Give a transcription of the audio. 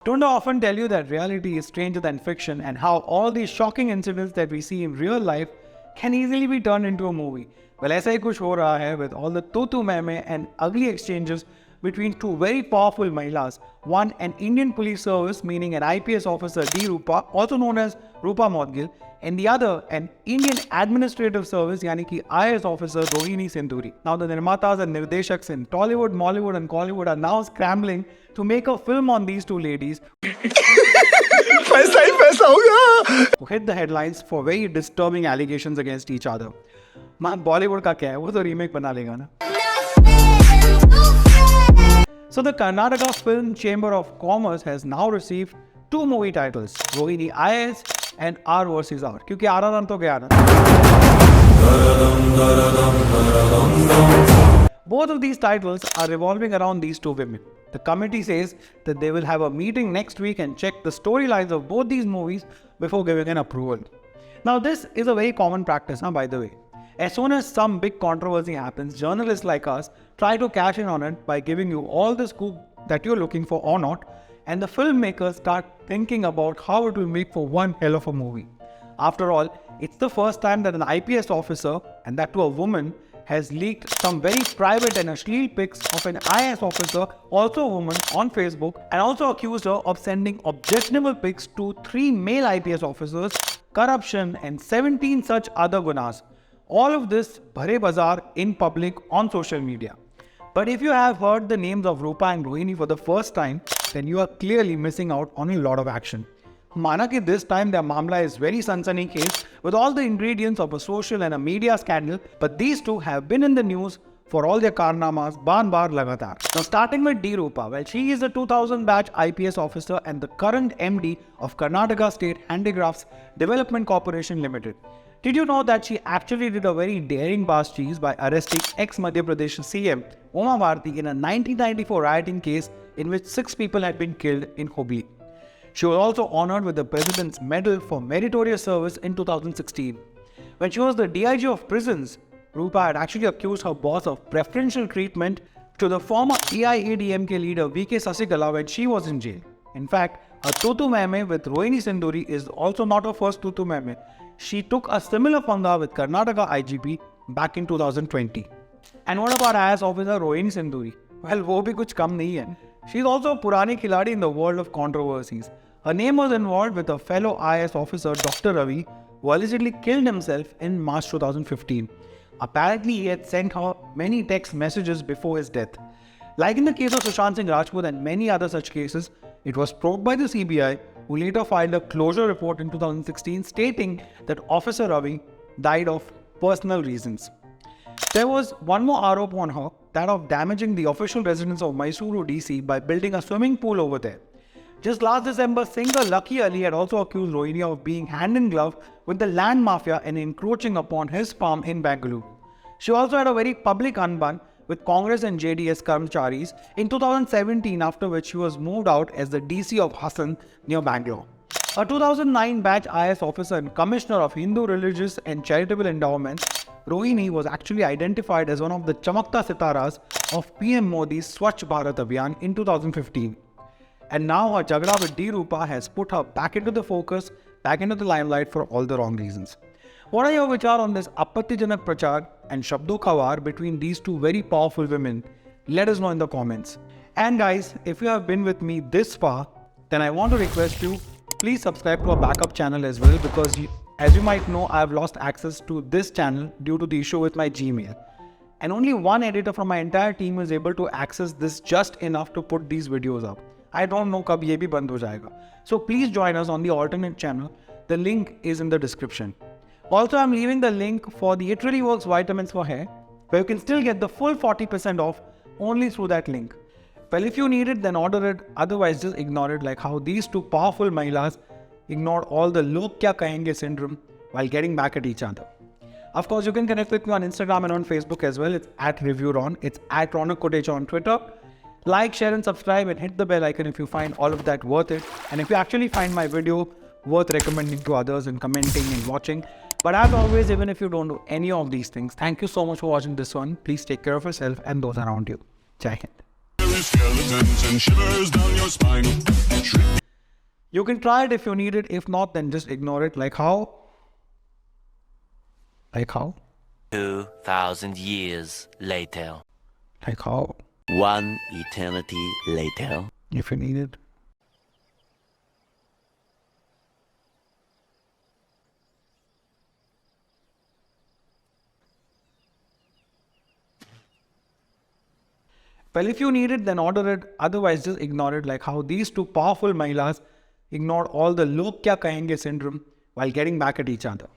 Don't I often tell you that reality is stranger than fiction and how all these shocking incidents that we see in real life can easily be turned into a movie? Well, ऐसा ही कुछ हो रहा है with all the tutu meme and ugly exchanges between two very powerful mahilas. One, an Indian police service, meaning an IPS officer D. Roopa, also known as Roopa Modgil, and the other, an Indian administrative service, yani ki IAS officer Rohini Sindhuri. Now, the nirmatas and nirdeshaks in Tollywood, Mollywood and Collywood are now scrambling to make a film on these two ladies पैसा ही पैसा होगा who hit the headlines for very disturbing allegations against each other. Man, Bollywood का क्या है, वो तो remake बना लेगा ना. So the Karnataka Film Chamber of Commerce has now received two movie titles, Rohini IAS and R vs R. क्योंकि आराधन तो गया ना. Both of these titles are revolving around these two women. The committee says that they will have a meeting next week and check the storylines of both these movies before giving an approval. Now this is a very common practice, by the way. As soon as some big controversy happens, journalists like us try to cash in on it by giving you all the scoop that you're looking for or not, and the filmmakers start thinking about how it will make for one hell of a movie. After all, it's the first time that an IPS officer, and that to a woman, has leaked some very private and ashleel pics of an IAS officer, also a woman, on Facebook, and also accused her of sending objectionable pics to 3 male IPS officers, corruption, and 17 such other gunas. All of this bhare bazaar in public on social media. But if you have heard the names of Roopa and Rohini for the first time, then you are clearly missing out on a lot of action. Mana ki this time their mamla is very sansani case with all the ingredients of a social and a media scandal, but these two have been in the news for all their karnamas bar lagatar. Now starting with D. Roopa, well, she is a 2000 batch IPS officer and the current MD of Karnataka State Handicrafts Development Corporation Limited. Did you know that she actually did a very daring past cheese by arresting ex-Madhya Pradesh CM Uma Bharti in a 1994 rioting case in which 6 people had been killed in Hubli. She was also honored with the President's Medal for Meritorious Service in 2016. When she was the DIG of prisons, Roopa had actually accused her boss of preferential treatment to the former AIADMK leader VK Sasikala when she was in jail. In fact, a tutu meme with Rohini Sindhuri is also not her first tutu meme. She took a similar panga with Karnataka IGP back in 2020. And what about IAS officer Rohini Sindhuri? Well, wo bhi kuch kam nahi hai. She's also a purani khiladi in the world of controversies. Her name was involved with a fellow IAS officer, Dr. Ravi, who allegedly killed himself in March 2015. Apparently, he had sent her many text messages before his death. Like in the case of Sushant Singh Rajput and many other such cases, it was probed by the CBI, who later filed a closure report in 2016 stating that Officer Ravi died of personal reasons. There was one more arop on her, that of damaging the official residence of Mysuru DC by building a swimming pool over there. Just last December, singer Lucky Ali had also accused Rohini of being hand in glove with the land mafia and encroaching upon his farm in Bangalore. She also had a very public unbun with Congress and JDS Karmcharis in 2017, after which she was moved out as the DC of Hassan near Bangalore. A 2009 batch IAS officer and Commissioner of Hindu Religious and Charitable Endowments, Rohini was actually identified as one of the Chamakta Sitaras of PM Modi's Swachh Bharat Abhiyan in 2015. And now her jagda with D. Roopa has put her back into the focus, back into the limelight for all the wrong reasons. What are your vichar on this Appattijanak Prachar and Shabdo Khawar between these two very powerful women? Let us know in the comments. And guys, if you have been with me this far, then I want to request you, please subscribe to our backup channel as well, because as you might know, I have lost access to this channel due to the issue with my Gmail. And only one editor from my entire team is able to access this just enough to put these videos up. I don't know kab ye bhi band ho jayega. So please join us on the alternate channel. The link is in the description. Also, I'm leaving the link for the It Really Works vitamins for hair, where you can still get the full 40% off only through that link. Well, if you need it, then order it. Otherwise, just ignore it, like how these two powerful mahilas ignored all the log kya kahenge syndrome while getting back at each other. Of course, you can connect with me on Instagram and on Facebook as well. It's @ReviewRon. It's @Ronak Kotecha on Twitter. Like, share and subscribe and hit the bell icon if you find all of that worth it. And if you actually find my video worth recommending to others and commenting and watching. But as always, even if you don't do any of these things, thank you so much for watching this one. Please take care of yourself and those around you. Jai Hind. skeletons and shivers down your spine. You can try it if you need it. If not, then just ignore it. Like how? Like how? 2,000 years later. Like how? One eternity later. If you need it. Well, if you need it, then order it. Otherwise, just ignore it. Like how these two powerful Mahilas ignored all the log kya kahenge syndrome while getting back at each other.